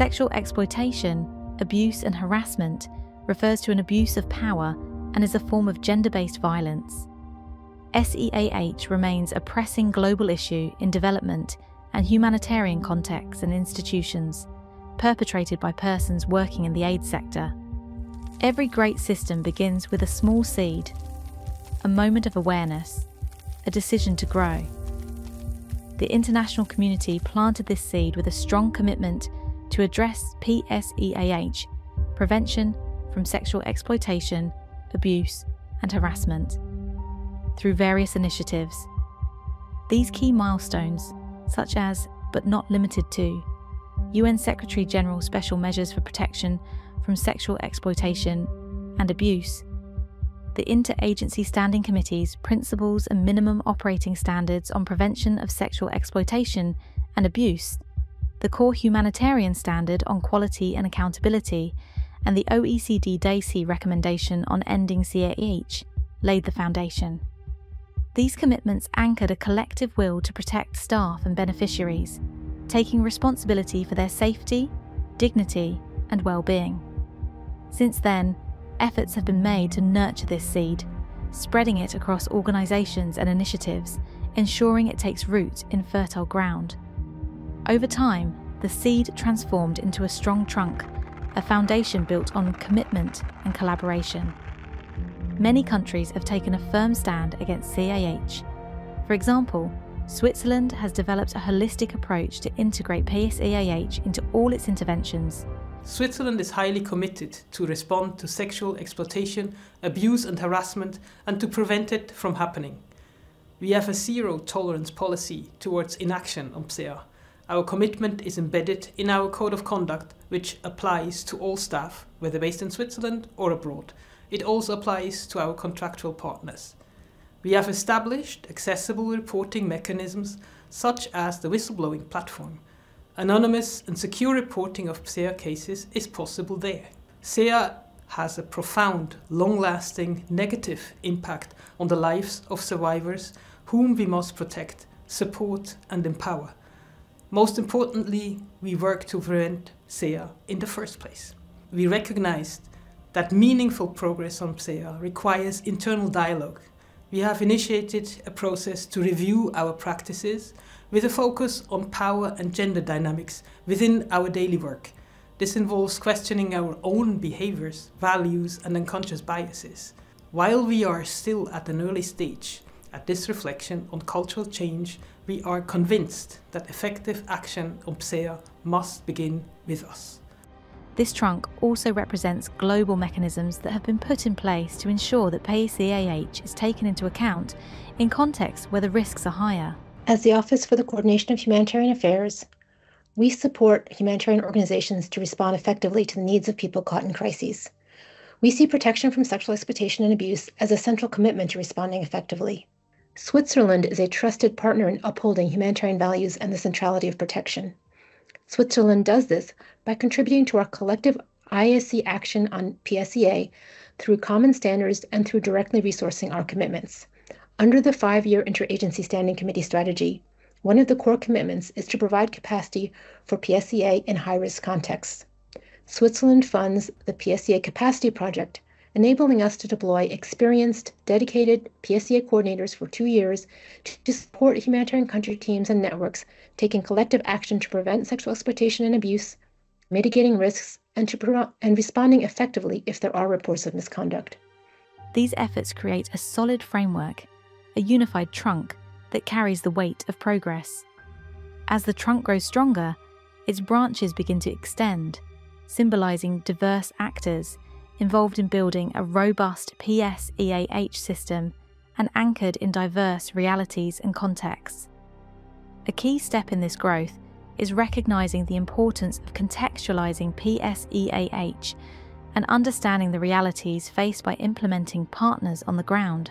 Sexual exploitation, abuse and harassment refers to an abuse of power and is a form of gender-based violence. SEAH remains a pressing global issue in development and humanitarian contexts and institutions, perpetrated by persons working in the aid sector. Every great system begins with a small seed, a moment of awareness, a decision to grow. The international community planted this seed with a strong commitment to address PSEAH, prevention from sexual exploitation, abuse and harassment, through various initiatives. These key milestones, such as, but not limited to, UN Secretary-General Special Measures for Protection from Sexual Exploitation and Abuse, the Interagency Standing Committee's Principles and Minimum Operating Standards on Prevention of Sexual Exploitation and Abuse, the Core Humanitarian Standard on Quality and Accountability, and the OECD DAISY recommendation on ending CAH laid the foundation. These commitments anchored a collective will to protect staff and beneficiaries, taking responsibility for their safety, dignity, and well-being. Since then, efforts have been made to nurture this seed, spreading it across organisations and initiatives, ensuring it takes root in fertile ground. Over time, the seed transformed into a strong trunk, a foundation built on commitment and collaboration. Many countries have taken a firm stand against CAH. For example, Switzerland has developed a holistic approach to integrate PSEAH into all its interventions. Switzerland is highly committed to respond to sexual exploitation, abuse and harassment, and to prevent it from happening. We have a zero-tolerance policy towards inaction on PSEAH. Our commitment is embedded in our code of conduct, which applies to all staff, whether based in Switzerland or abroad. It also applies to our contractual partners. We have established accessible reporting mechanisms such as the whistleblowing platform. Anonymous and secure reporting of PSEAH cases is possible there. PSEAH has a profound, long-lasting negative impact on the lives of survivors whom we must protect, support and empower. Most importantly, we work to prevent PSEAH in the first place. We recognized that meaningful progress on PSEAH requires internal dialogue. We have initiated a process to review our practices with a focus on power and gender dynamics within our daily work. This involves questioning our own behaviors, values and unconscious biases. While we are still at an early stage at this reflection on cultural change, we are convinced that effective action on PSEAH must begin with us. This trunk also represents global mechanisms that have been put in place to ensure that PSEAH is taken into account in contexts where the risks are higher. As the Office for the Coordination of Humanitarian Affairs, we support humanitarian organizations to respond effectively to the needs of people caught in crises. We see protection from sexual exploitation and abuse as a central commitment to responding effectively. Switzerland is a trusted partner in upholding humanitarian values and the centrality of protection. Switzerland does this by contributing to our collective ISC action on PSEAH through common standards and through directly resourcing our commitments. Under the 5-year Interagency Standing Committee strategy, one of the core commitments is to provide capacity for PSEAH in high-risk contexts. Switzerland funds the PSEAH Capacity Project, enabling us to deploy experienced, dedicated PSEAH coordinators for 2 years to support humanitarian country teams and networks taking collective action to prevent sexual exploitation and abuse, mitigating risks, and responding effectively if there are reports of misconduct. These efforts create a solid framework, a unified trunk that carries the weight of progress. As the trunk grows stronger, its branches begin to extend, symbolising diverse actors involved in building a robust PSEAH system and anchored in diverse realities and contexts. A key step in this growth is recognising the importance of contextualising PSEAH and understanding the realities faced by implementing partners on the ground.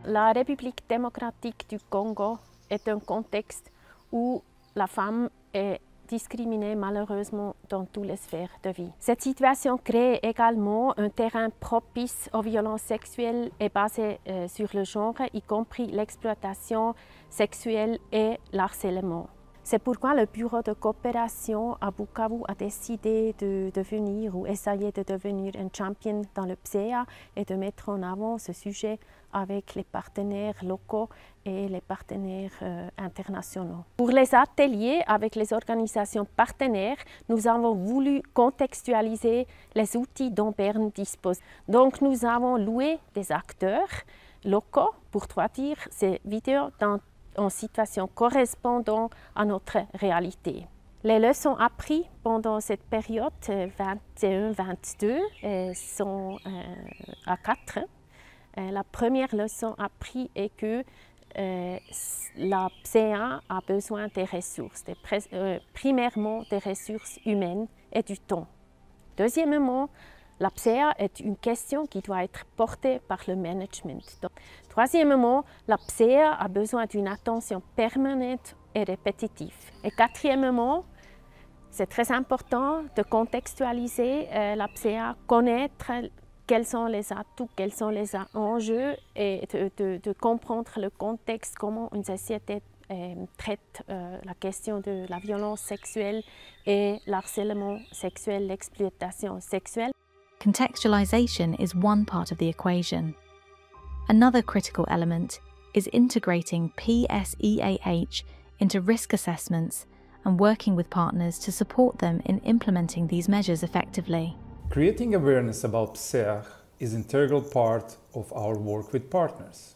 La République démocratique du Congo est un contexte où la femme est discriminée malheureusement dans toutes les sphères de vie. Cette situation crée également un terrain propice aux violences sexuelles et basées sur le genre, y compris l'exploitation sexuelle et l'harcèlement. C'est pourquoi le bureau de coopération à Bukavu a décidé de devenir ou essayer de devenir un champion dans le PSEAH et de mettre en avant ce sujet avec les partenaires locaux et les partenaires internationaux. Pour les ateliers avec les organisations partenaires, nous avons voulu contextualiser les outils dont Berne dispose. Donc nous avons loué des acteurs locaux pour traduire ces vidéos en situation correspondant à notre réalité. Les leçons apprises pendant cette période 21-22 sont à 4. La première leçon apprise est que la PSEAH a besoin des ressources, premièrement des ressources humaines et du temps. Deuxièmement, la PSEAH est une question qui doit être portée par le management. Donc, troisièmement, la PSEAH a besoin d'une attention permanente et répétitive. Et quatrièmement, c'est très important de contextualiser la PSEAH, connaître quels sont les atouts, quels sont les enjeux et de comprendre le contexte, comment une société traite la question de la violence sexuelle et l'harcèlement sexuel, l'exploitation sexuelle. Contextualization is one part of the equation. Another critical element is integrating PSEAH into risk assessments and working with partners to support them in implementing these measures effectively. Creating awareness about PSEAH is an integral part of our work with partners.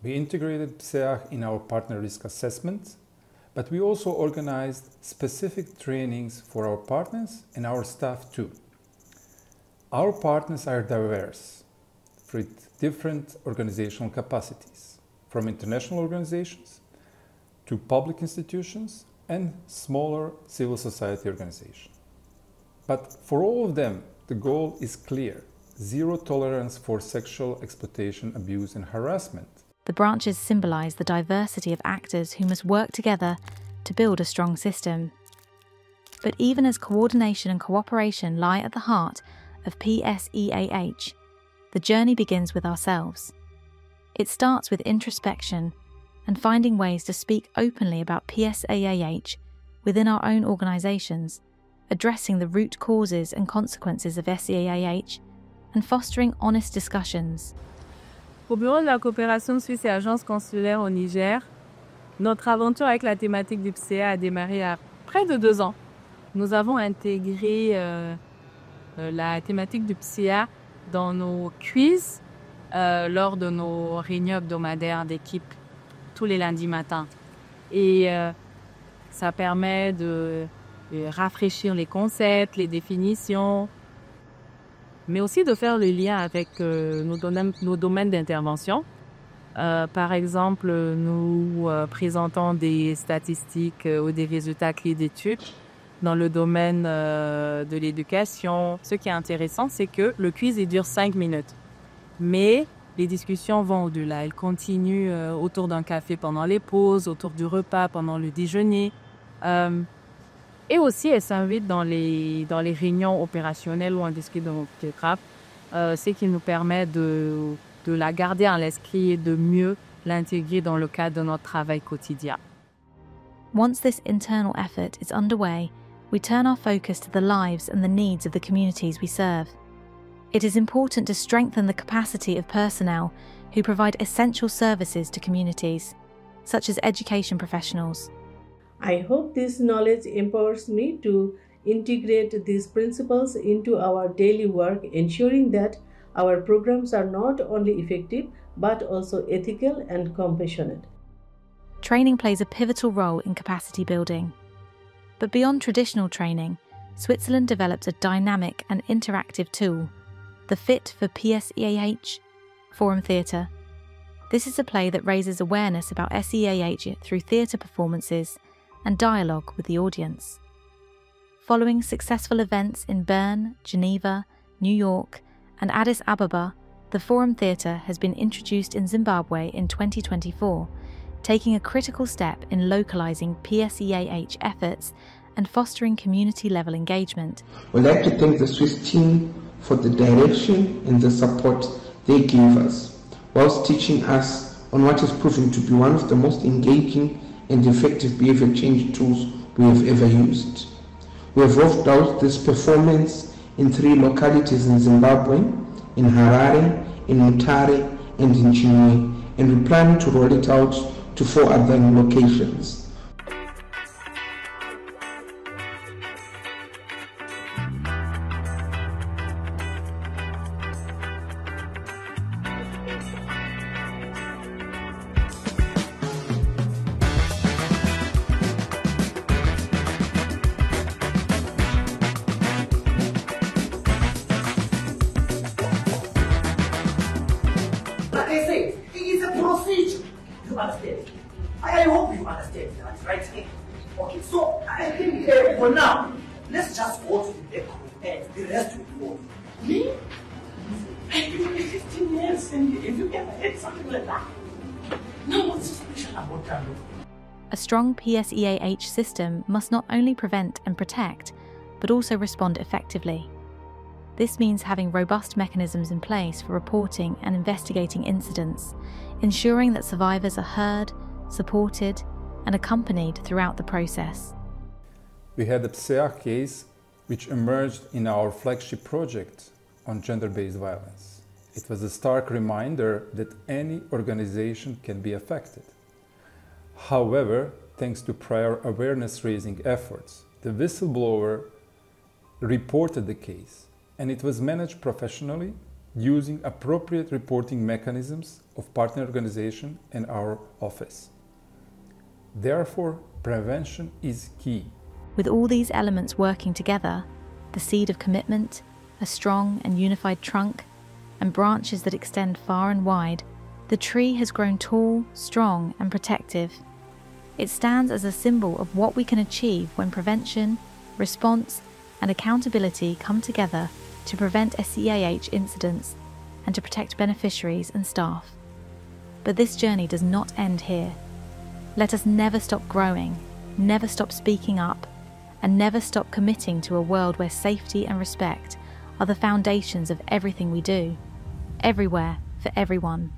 We integrated PSEAH in our partner risk assessment, but we also organized specific trainings for our partners and our staff too. Our partners are diverse, with different organizational capacities, from international organizations to public institutions and smaller civil society organizations. But for all of them, the goal is clear: zero tolerance for sexual exploitation, abuse, and harassment. The branches symbolize the diversity of actors who must work together to build a strong system. But even as coordination and cooperation lie at the heart of PSEAH, the journey begins with ourselves. It starts with introspection and finding ways to speak openly about PSEAH within our own organisations, addressing the root causes and consequences of SEAH, and fostering honest discussions. Au Bureau de la coopération suisse et agence consulaire au Niger, notre aventure avec la thématique du PSEAH a démarré il y a près de 2 ans. Nous avons intégré la thématique du PSEAH dans nos quiz lors de nos réunions hebdomadaires d'équipe tous les lundis matins. Et ça permet de rafraîchir les concepts, les définitions, mais aussi de faire le lien avec nos domaines d'intervention. Par exemple, nous présentons des statistiques ou des résultats clés d'études dans le domaine de l'éducation. Ce qui est intéressant, c'est que le quiz il dure 5 minutes. Mais les discussions vont au-delà. Elles continuent autour d'un café pendant les pauses, autour du repas pendant le déjeuner. Et aussi, elles s'invitent dans les réunions opérationnelles où on discute de nos programmes, ce qui nous permet de la garder en l'esprit et de mieux l'intégrer dans le cadre de notre travail quotidien. Once this internal effort is underway, we turn our focus to the lives and the needs of the communities we serve. It is important to strengthen the capacity of personnel who provide essential services to communities, such as education professionals. I hope this knowledge empowers me to integrate these principles into our daily work, ensuring that our programs are not only effective, but also ethical and compassionate. Training plays a pivotal role in capacity building. But beyond traditional training, Switzerland developed a dynamic and interactive tool, the Fit for PSEAH Forum Theatre. This is a play that raises awareness about SEAH through theatre performances and dialogue with the audience. Following successful events in Bern, Geneva, New York, and Addis Ababa, the Forum Theatre has been introduced in Zimbabwe in 2024, taking a critical step in localising PSEAH efforts and fostering community-level engagement. We'd like to thank the Swiss team for the direction and the support they gave us, whilst teaching us on what is proving to be one of the most engaging and effective behavior change tools we have ever used. We have rolled out this performance in 3 localities in Zimbabwe, in Harare, in Mutare, and in Chinwe, and we plan to roll it out to 4 other locations. Like I say, it is a procedure. You understand? I hope you understand that, right? Okay, so I think for now, let's just go to the back room and the rest will follow. Me? I've been only 15 years, and if you ever had something like that, now what's so special about that? A strong PSEAH system must not only prevent and protect, but also respond effectively. This means having robust mechanisms in place for reporting and investigating incidents, ensuring that survivors are heard, supported, and accompanied throughout the process. We had a PSEAH case which emerged in our flagship project on gender-based violence. It was a stark reminder that any organization can be affected. However, thanks to prior awareness-raising efforts, the whistleblower reported the case, and it was managed professionally using appropriate reporting mechanisms of partner organization and our office. Therefore, prevention is key. With all these elements working together, the seed of commitment, a strong and unified trunk, and branches that extend far and wide, the tree has grown tall, strong, and protective. It stands as a symbol of what we can achieve when prevention, response, and accountability come together to prevent SEAH incidents and to protect beneficiaries and staff. But this journey does not end here. Let us never stop growing, never stop speaking up, and never stop committing to a world where safety and respect are the foundations of everything we do, everywhere, for everyone.